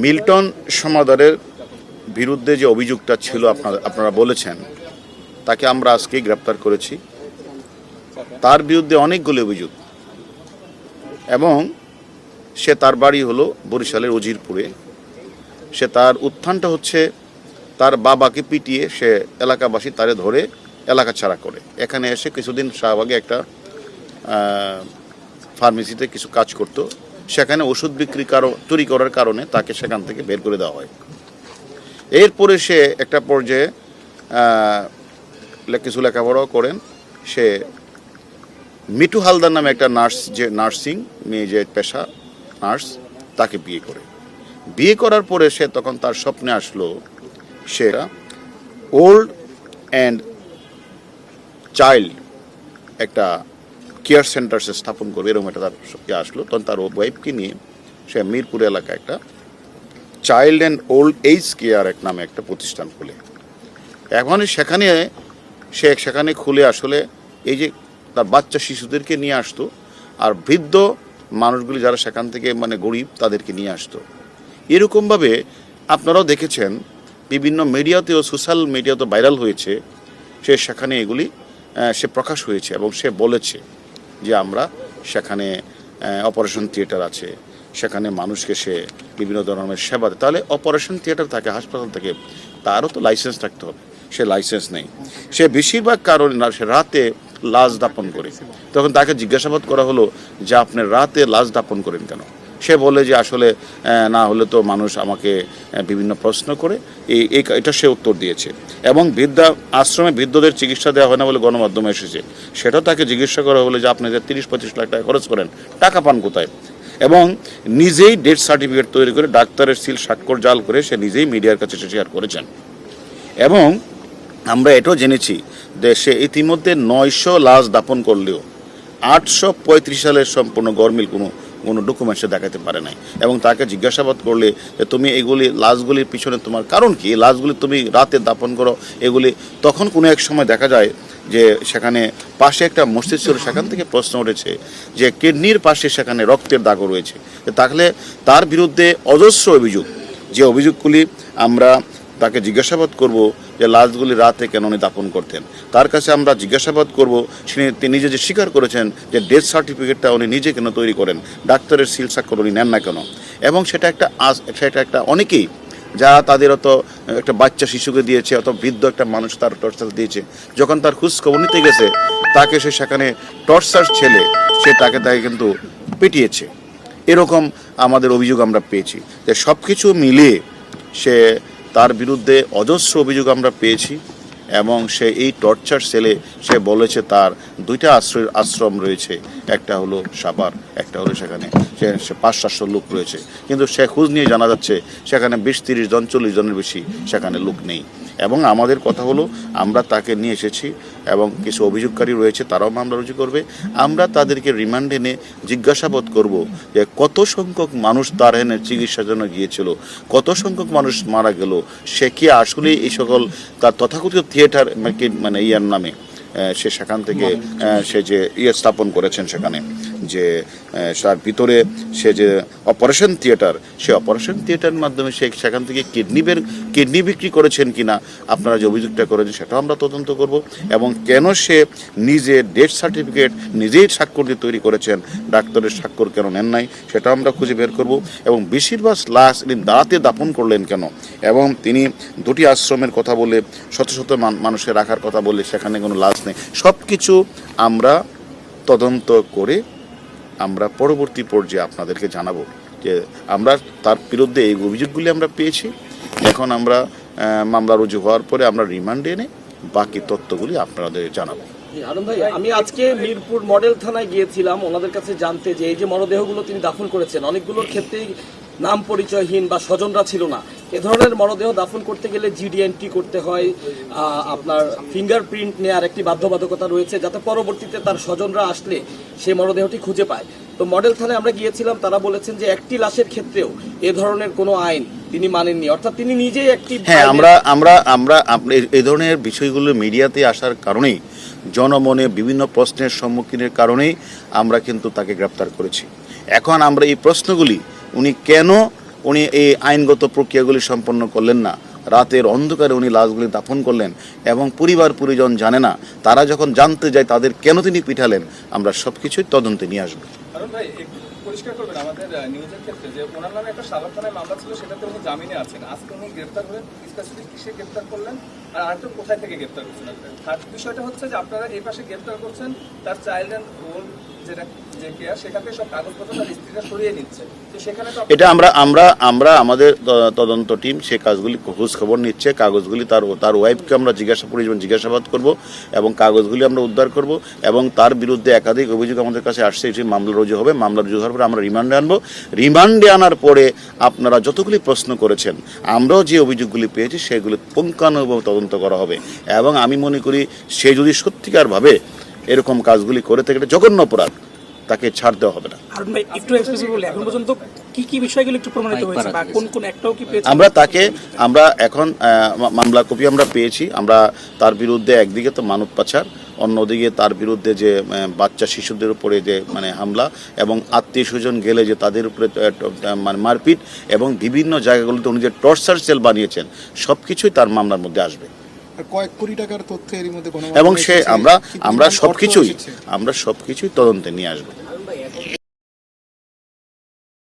Milton সমাদরের বিরুদ্ধে যে অভিযোগটা ছিল আপনারা বলেছেন, তাকে আমরা আজকে গ্রেপ্তার করেছি। তার বিরুদ্ধে অনেকগুলো অভিযোগ, এবং সে তার বাড়ি হলো বরিশালের উজিরপুরে। সে তার উত্থানটা হচ্ছে তার বাবাকে পিটিয়ে সে এলাকাবাসী তারে ধরে এলাকা ছাড়া করে এখানে এসে কিছুদিন শাহবাগে একটা ফার্মেসিতে কিছু কাজ করত। সেখানে ওষুধ বিক্রি চুরি করার কারণে তাকে সেখান থেকে বের করে দেওয়া হয়। এরপরে সে একটা পর্যায়ে কিছু লেখাপড়াও করেন। সে মিঠু হালদার নামে একটা নার্স, যে নার্সিং মেয়ে, যে পেশা নার্স, তাকে বিয়ে করার পরে সে তখন তার স্বপ্নে আসলো সে ওল্ড অ্যান্ড চাইল্ড একটা কেয়ার সেন্টার সে স্থাপন করবে, এরকম একটা তার আসলো। তখন তার ওয়াইফকে নিয়ে সে মিরপুর এলাকায় একটা child and old age care এক নামে একটা প্রতিষ্ঠান খুলে। এখন সেখানে খুলে আসলে এই যে তার বাচ্চা শিশুদেরকে নিয়ে আসতো, আর বৃদ্ধ মানুষগুলি যারা সেখান থেকে গরিব তাদেরকে নিয়ে আসতো। এরকমভাবে আপনারাও দেখেছেন, বিভিন্ন মিডিয়াতেও, সোশ্যাল মিডিয়াতেও ভাইরাল হয়েছে। সেখানে এগুলি সে প্রকাশ হয়েছে এবং সে বলেছে যে আমরা সেখানে অপারেশন থিয়েটার আছে, সেখানে মানুষকে সে বিভিন্ন ধরনের সেবা দেয়। তাহলে অপারেশন থিয়েটার থাকে, হাসপাতাল থাকে, তারও তো লাইসেন্স থাকতে হবে। সে লাইসেন্স নেই। সে বেশিরভাগ কারণে না, সে রাতে লাশ দাপন করে। তখন তাকে জিজ্ঞাসাবাদ করা হলো যে আপনি রাতে লাশ দাপন করেন কেন? সে বলে যে আসলে না হলে তো মানুষ আমাকে বিভিন্ন প্রশ্ন করে, এটা সে উত্তর দিয়েছে। এবং আশ্রমে বৃদ্ধদের চিকিৎসা দেওয়া হয় না বলে গণমাধ্যমে এসেছে, সেটাও তাকে জিজ্ঞাসা করা হলো যে আপনি যে 30-35 লাখ টাকা খরচ করেন, টাকা পান কোথায়? এবং নিজেই ডেথ সার্টিফিকেট তৈরি করে ডাক্তারের সিল স্বাক্ষর জাল করে সে নিজেই মিডিয়ার কাছে শেয়ার করেছেন। এবং আমরা এটাও জেনেছি যে সে ইতিমধ্যে 900 লাশ দাপন করলেও 835 সালের সম্পূর্ণ গরমিল কোনো ডকুমেন্টসে দেখাতে পারে নাই। এবং তাকে জিজ্ঞাসাবাদ করলে যে তুমি এগুলি লাশগুলির পিছনে তোমার কারণ কি, লাশগুলি তুমি রাতে দাপন করো এগুলি, তখন কোনো এক সময় দেখা যায় যে সেখানে পাশে একটা মসজিদ ছিল, সেখান থেকে প্রশ্ন উঠেছে যে কিডনির পাশে সেখানে রক্তের দাগও রয়েছে। তাহলে তার বিরুদ্ধে অজস্র অভিযোগ, যে অভিযোগগুলি আমরা তাকে জিজ্ঞাসাবাদ করব যে লাশগুলি রাতে কেন উনি দাপন করতেন। তার কাছে আমরা জিজ্ঞাসাবাদ করব তিনি নিজে যে স্বীকার করেছেন যে ডেথ সার্টিফিকেটটা উনি নিজে কেন তৈরি করেন, ডাক্তারের সিল স্বাক্ষর উনি নেন না কেন। এবং সেটা একটা অনেকেই যারা তাদের অত একটা বাচ্চা শিশুকে দিয়েছে, অত বৃদ্ধ একটা মানুষ তার টর্চার দিয়েছে, যখন তার খোঁজ খবর নিতে গেছে তাকে সেখানে টর্চার ছেলে তাকে কিন্তু পিটিয়েছে। এরকম আমাদের অভিযোগ আমরা পেয়েছি। যে সব কিছু মিলিয়ে তার বিরুদ্ধে অজস্র অভিযোগ আমরা পেয়েছি। এবং সে এই টর্চার সেলে সে বলেছে তার 2টা আশ্রম রয়েছে, একটা হলো সাভার, একটা হলো সেখানে সে 500-700 লোক রয়েছে। কিন্তু সে খোঁজ নিয়ে জানা যাচ্ছে সেখানে 20-30 জন 40 জনের বেশি সেখানে লোক নেই। এবং আমাদের কথা হলো আমরা তাকে নিয়ে এসেছি, এবং কিছু অভিযোগকারী রয়েছে তারাও মামলা রুজু করবে। আমরা তাদেরকে রিমান্ডে নিয়ে জিজ্ঞাসাবাদ করব যে কত সংখ্যক মানুষ তার এনে চিকিৎসার জন্য গিয়েছিল, কত সংখ্যক মানুষ মারা গেল, সে কি আসলে এই সকল তার তথাকথিত থিয়েটার ইয়ার নামে সে সেখান থেকে সে যে স্থাপন করেছেন, সেখানে যে তার ভিতরে সে যে অপারেশন থিয়েটার, সে অপারেশন থিয়েটারের মাধ্যমে সে সেখান থেকে কিডনি বিক্রি করেছেন কিনা আপনারা যে অভিযোগটা করেছেন সেটাও আমরা তদন্ত করব। এবং কেন সে নিজে ডেথ সার্টিফিকেট নিজেই স্বাক্ষর দিয়ে তৈরি করেছেন, ডাক্তারের স্বাক্ষর কেন নেন নাই, সেটাও আমরা খুঁজে বের করব। এবং বেশিরভাগ লাশ তিনি দাঁড়াতে দাপন করলেন কেন, এবং তিনি 2টি আশ্রমের কথা বলে শত মানুষের রাখার কথা বলে সেখানে কোনো লাশ নেই, সব কিছু আমরা তদন্ত করে আমরা পরবর্তী পর্যায়ে আপনাদেরকে জানাবো যে আমরা তার বিরুদ্ধে এই অভিযোগগুলি আমরা পেয়েছি। এখন আমরা মামলা রুজু হওয়ার পরে আমরা রিমান্ডে এনে বাকি তথ্যগুলি আপনাদের জানাবো। আলম ভাই, আমি আজকে মিরপুর মডেল থানায় গিয়েছিলাম ওনাদের কাছে জানতে যে এই যে মরদেহগুলো তিনি দাফন করেছেন, অনেকগুলোর ক্ষেত্রেই নাম পরিচয়হীন বা স্বজনরা ছিল না। এ ধরনের মরদেহ দাফন করতে গেলে জিডি এন্ট্রি করতে হয়, আপনার ফিঙ্গারপ্রিন্ট নেওয়ার একটি বাধ্যবাধকতা রয়েছে, যাতে পরবর্তীতে তার স্বজনরা আসলে সেই মরদেহটি খুঁজে পায়। তো মডেল থানায় আমরা গিয়েছিলাম, তারা বলেছেন যে একটি লাশের ক্ষেত্রেও এ ধরনের কোনো আইন তিনি মানেননি, অর্থাৎ তিনি নিজেই একটি আমরা এই ধরনের বিষয়গুলো মিডিয়াতে আসার কারণেই, জনমনে বিভিন্ন প্রশ্নের সম্মুখীনের কারণেই আমরা কিন্তু তাকে গ্রেপ্তার করেছি। এখন আমরা এই প্রশ্নগুলি উনি কেন উনি এই আইনগত প্রক্রিয়াগুলি সম্পন্ন করলেন না, রাতের অন্ধকারে উনি লাশগুলি দাফন করলেন এবং পরিবার পরিজন জানে না, তারা যখন জানতে যায় তাদের কেন তিনি পিঠালেন, আমরা সব কিছুই তদন্তে নিয়ে আসবো। কারণ ভাই একটু পরিষ্কার করবেন আমাদের নিউজের ক্ষেত্রে যে ওনার নামে একটা সাভার থানায় মামলা ছিল, সেটাতে উনি জামিনে আছেন, আজকে উনি গ্রেফতার হলেন, স্পেসিফিক কিসে গ্রেফতার করলেন আর আরেকটা কোথায় থেকে গ্রেফতার করছেন? থার্ড বিষয়টা হচ্ছে যে আপনারা এই পাশে গ্রেফতার করছেন তার চাইল্ড অ্যান্ড ওল্ড যেটা যে কেয়ার, সেখান থেকে সব কাগজপত্র তার স্ত্রীরা সরিয়ে নিচ্ছে, তো সেখানে তো এটা আমরা আমাদের তদন্ত টিম সে কাজগুলি খোঁজ খবর নিচ্ছে, কাগজগুলি তার ওয়াইফকে আমরা জিজ্ঞাসাবাদ করব এবং কাগজগুলি আমরা উদ্ধার করব এবং তার বিরুদ্ধে একাধিক অভিযোগ আমাদের কাছে আসছে, এটি মামলা রুজু হবে। মামলা রুজু হওয়ার পরে আমরা রিমান্ডে আনবো। রিমান্ডে আনার পরে আপনারা যতগুলি প্রশ্ন করেছেন, আমরাও যে অভিযোগগুলি পেয়েছি সেগুলি পুঙ্খানুপুঙ্খভাবে তদন্ত করা হবে এবং আমি মনে করি সে যদি সত্যিকারভাবে এরকম কাজগুলি করে থাকে, এটা জঘন্য অপরাধ, তাকে ছাড় দেওয়া হবে না। আর ভাই একটু স্পেসিফিক বলে এখন পর্যন্ত কি কি বিষয়গুলো একটু প্রমাণিত হয়েছে বা কোন কোন একটাও কি পেয়েছে? আমরা এখন মামলা কপি আমরা পেয়েছি। আমরা তার বিরুদ্ধে একদিকে তো মানব পাচার, অন্যদিকে তার বিরুদ্ধে যে বাচ্চা শিশুদের উপরে যে হামলা এবং আত্মীয় স্বজন গেলে যে তাদের উপরে মারপিট এবং বিভিন্ন জায়গাগুলোতে উনি যে টর্চার সেল বানিয়েছেন, সব কিছুই তার মামলার মধ্যে আসবে। কয়েক কোটি টাকার তথ্য এর মধ্যে এবং আমরা সবকিছুই তদন্তে নিয়ে আসবো।